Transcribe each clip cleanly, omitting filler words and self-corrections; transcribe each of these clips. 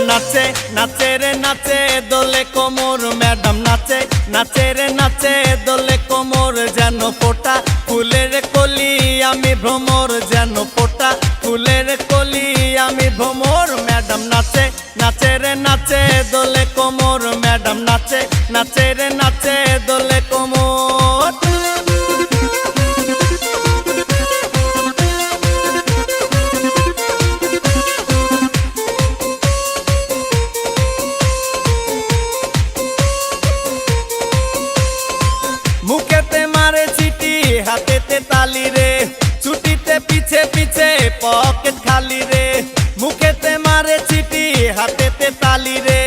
নাচে নাচে রে নাচে দোলে কোমর ম্যাডাম নাচে নাচে রে নাচে দোলে কোমর যেন ফোটা ফুলের কলি আমি ভ্রমর যেন ফোটা ফুলের কলি আমি ভ্রমর ম্যাডাম নাচে নাচে রে নাচে দোলে কোমর ম্যাডাম নাচে নাচে রে নাচে দোলে কোমর। মুখেতে মারে চিটি হাতেতে তালি রে ছুটিতে পিছে পিছে পকেট খালি রে মুখেতে মারে চিটি হাতেতে তালি রে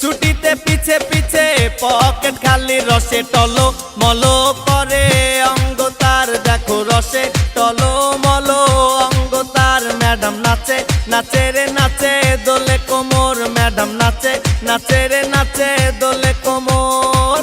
ছুটিতে পিছে পিছে পকেট খালি রসে টলো মলো করে অঙ্গ তার দেখো রসে টলো মলো অঙ্গ তার ম্যাডাম নাচে নাচে রে নাচে দোলে কোমর ম্যাডাম নাচে নাচে রে নাচে দোলে কোমর।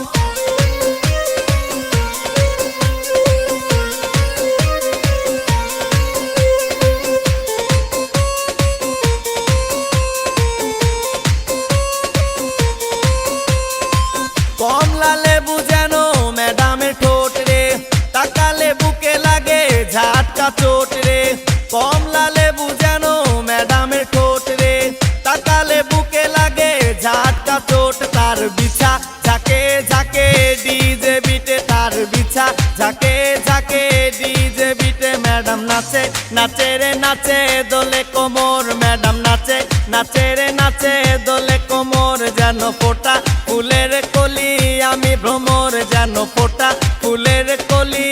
কমলা লেবু যেন ম্যাডামের ঠোঁট রে তাকালে বুকে লাগে ঝাটকা চোট রে কমলা লেবু যেন ম্যাডামের ঠোঁট রে তাকালে বুকে লাগে ঝাটকা চোট তার বিছা ঝাঁকে ঝাঁকে ডিজে বিটে তার বিছা ঝাঁকে ঝাঁকে ডিজে বিটে ম্যাডাম নাচে নাচে রে নাচে দোলে কোমর ম্যাডাম নাচে নাচে রে নাচে দোলে কোমর যেন ফোটা ফুলের কলি আমি ভ্রমর যেন ফোটা ফুলের কলি